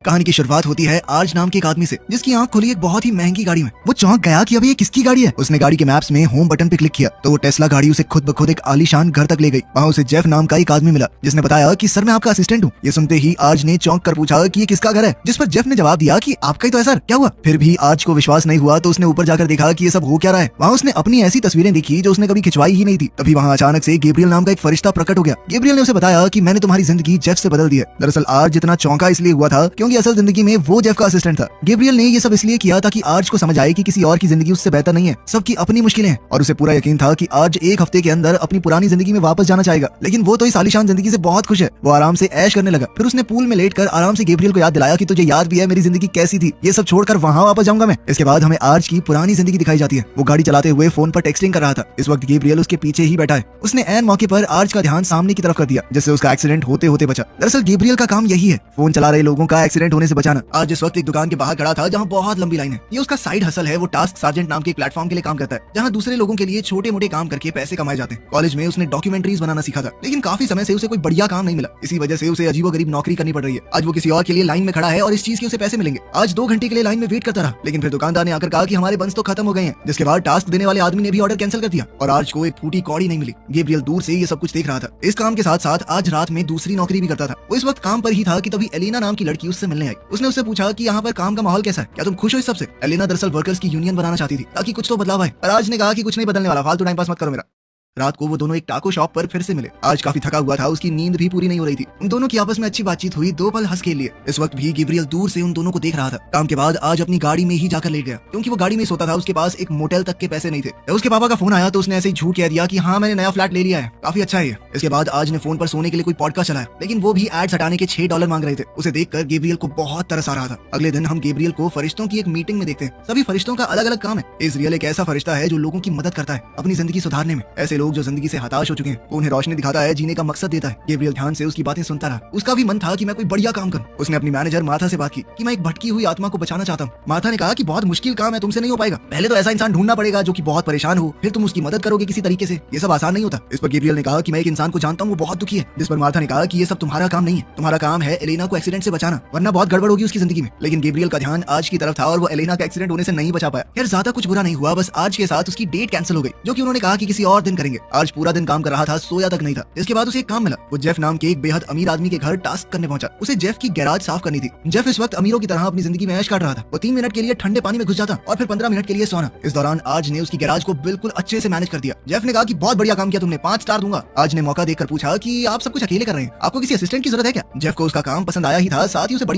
कहानी की शुरुआत होती है आर्ज नाम के एक आदमी से, जिसकी आंख खुली एक बहुत ही महंगी गाड़ी में। वो चौंक गया कि अभी ये किसकी गाड़ी है। उसने गाड़ी के मैप्स में होम बटन पे क्लिक किया तो वो टेस्ला गाड़ी उसे खुद ब खुद एक आलीशान घर तक ले गई। वहाँ उसे जेफ नाम का एक आदमी मिला, जिसने बताया कि सर मैं आपका असिस्टेंट हूँ। ये सुनते ही आर्ज ने चौंक कर पूछा कि ये किसका घर है, जिस पर जेफ ने जवाब दिया कि आपका ही तो है सर, क्या हुआ। फिर भी आर्ज को विश्वास नहीं हुआ तो उसने ऊपर जाकर देखा कि ये सब हो क्या रहा है। वहाँ उसने अपनी ऐसी तस्वीरें देखी जो उसने कभी खिंचवाई ही नहीं थी। तभी वहाँ अचानक से गैब्रियल नाम का एक फरिश्ता प्रकट हो गया। गैब्रियल ने उसे बताया कि मैंने तुम्हारी जिंदगी जेफ से बदल दी है। दरअसल आर्ज जितना चौंका इसलिए हुआ था क्योंकि असल जिंदगी में वो जेफ का असिस्टेंट था। गैब्रियल ने ये सब इसलिए किया ताकि आर्ज को समझ आए कि किसी और की जिंदगी उससे बेहतर नहीं है, सबकी अपनी मुश्किलें हैं। और उसे पूरा यकीन था कि आर्ज एक हफ्ते के अंदर अपनी पुरानी जिंदगी में वापस जाना चाहेगा। लेकिन वो तो इस आलीशान जिंदगी से बहुत खुश है। वो आराम से ऐश करने लगा। फिर उसने पूल में लेटकर आराम से गैब्रियल को याद दिलाया कि तुझे याद भी है मेरी जिंदगी कैसी थी, ये सब छोड़कर वहाँ वापस जाऊंगा मैं। इसके बाद हमें आर्ज की पुरानी जिंदगी दिखाई जाती है। वो गाड़ी चलाते हुए फोन पर टेक्सटिंग कर रहा था। इस वक्त गैब्रियल उसके पीछे ही बैठा है। उसने ऐन मौके पर आर्ज का ध्यान सामने की तरफ कर दिया, जिससे उसका एक्सीडेंट होते होते बचा। दरअसल गैब्रियल का काम यही है, फोन चला रहे लोगों का एक्सीडेंट होने से बचाना। आज इस वक्त एक दुकान के बाहर खड़ा था जहाँ बहुत लंबी लाइन है। ये उसका साइड हसल है। वो टास्क सार्जेंट नाम के एक प्लेटफॉर्म के लिए काम करता है, जहाँ दूसरे लोगों के लिए छोटे मोटे काम करके पैसे कमाए जाते हैं। कॉलेज में उसने डॉक्यूमेंट्रीज बनाना सीखा था, लेकिन काफी समय से उसे कोई बढ़िया काम नहीं मिला। इसी वजह से उसे अजीबोगरीब नौकरी करनी पड़ रही है। आज वो किसी और के लिए लाइन में खड़ा है और इस चीज के उसे पैसे मिलेंगे। आज 2 घंटे के लिए लाइन में वेट करता रहा, लेकिन फिर दुकानदार ने आकर कहा कि हमारे बंस तो खत्म हो गए हैं। जिसके बाद टास्क देने वाले आदमी ने भी ऑर्डर कैंसिल कर दिया और आज को एक फूटी कौड़ी नहीं मिली। गैब्रियल दूर से ये सब कुछ देख रहा था। इस काम के साथ साथ आज रात में दूसरी नौकरी भी करता था। वो इस वक्त काम पर ही था कि तभी एलिना नाम की लड़की उससे मिलने आई। उसने उससे पूछा कि यहाँ पर काम का माहौल कैसा है, क्या तुम खुश हो इस सबसे। एलिना दरअसल वर्कर्स की यूनियन बनाना चाहती थी ताकि कुछ तो बदलाव आए, पर आज ने कहा कि कुछ नहीं बदलने वाला, फालतू टाइम पास मत करो मेरा। रात को वो दोनों एक टाको शॉप पर फिर से मिले। आज काफी थका हुआ था, उसकी नींद भी पूरी नहीं हो रही थी। उन दोनों की आपस में अच्छी बातचीत हुई, 2 पल हंस खेल लिए। इस वक्त भी गैब्रियल दूर से उन दोनों को देख रहा था। काम के बाद आज अपनी गाड़ी में ही जाकर लेट गया, क्योंकि वो गाड़ी में सोता था। उसके पास एक मोटेल तक के पैसे नहीं थे। उसके पापा का फोन आया तो उसने ऐसे ही झूठ कह दिया कि हाँ मैंने नया फ्लैट ले लिया है, काफी अच्छा है ये। इसके बाद आज ने फोन पर सोने के लिए कोई पॉडकास्ट चलाया, लेकिन वो भी एड्स हटाने के $6 मांग रहे थे। उसे देखकर गैब्रियल को बहुत तरस आ रहा था। अगले दिन हम गैब्रियल को फरिश्तों की एक मीटिंग में देखते हैं। सभी फरिश्तों का अलग अलग काम है। इज़राइल एक ऐसा फरिश्ता है जो लोगों की मदद करता है अपनी जिंदगी सुधारने में। ऐसे लोग जो जिंदगी से हताश हो चुके हैं, उन्हें रोशनी दिखाता है, जीने का मकसद देता है। गैब्रियल ध्यान से उसकी बातें सुनता रहा। उसका भी मन था कि मैं कोई बढ़िया काम करूं। उसने अपनी मैनेजर मार्था से बात की कि मैं एक भटकी हुई आत्मा को बचाना चाहता हूं। मार्था ने कहा कि बहुत मुश्किल काम है, तुमसे नहीं हो पाएगा। पहले तो ऐसा इंसान ढूंढना पड़ेगा जो कि बहुत परेशान हो, फिर तुम उसकी मदद करोगे किसी तरीके से। ये सब आसान नहीं होता। इस पर गैब्रियल ने कहा कि मैं एक इंसान को जानता हूँ, वो बहुत दुखी है। जिस पर मार्था ने कहा कि ये सब तुम्हारा काम नहीं है, तुम्हारा काम है एलेना को एक्सीडेंट से बचाना, वरना बहुत गड़बड़ होगी उसकी जिंदगी में। लेकिन गैब्रियल का ध्यान आज की तरफ था और वो एलेना का एक्सीडेंट होने से नहीं बचा पाया। यार ज्यादा कुछ बुरा नहीं हुआ, बस आज के साथ उसकी डेट कैंसिल हो गई, जो कि उन्होंने कहा कि किसी और दिन करेंगे। आज पूरा दिन काम कर रहा था, सोया तक नहीं था। इसके बाद उसे एक काम मिला। वो जेफ नाम के एक बेहद अमीर आदमी के घर टास्क करने पहुंचा। उसे जेफ की गैराज साफ करनी थी। जेफ इस वक्त अमीरों की तरह अपनी जिंदगी में ऐश काट रहा था। वो 3 मिनट के लिए ठंडे पानी में घुस जाता और फिर 15 मिनट के लिए सोना। इस दौरान आज ने उसकी गैराज को बिल्कुल अच्छे से मैनेज कर दिया। जेफ ने कहा कि बहुत बढ़िया काम किया तुमने, 5 स्टार दूंगा। आज ने मौका देखकर पूछा कि आप सब कुछ अकेले कर रहे हैं, आपको किसी असिस्टेंट की जरूरत है क्या। जेफ को उसका काम पसंद आया ही था, साथ ही उसे बड़ी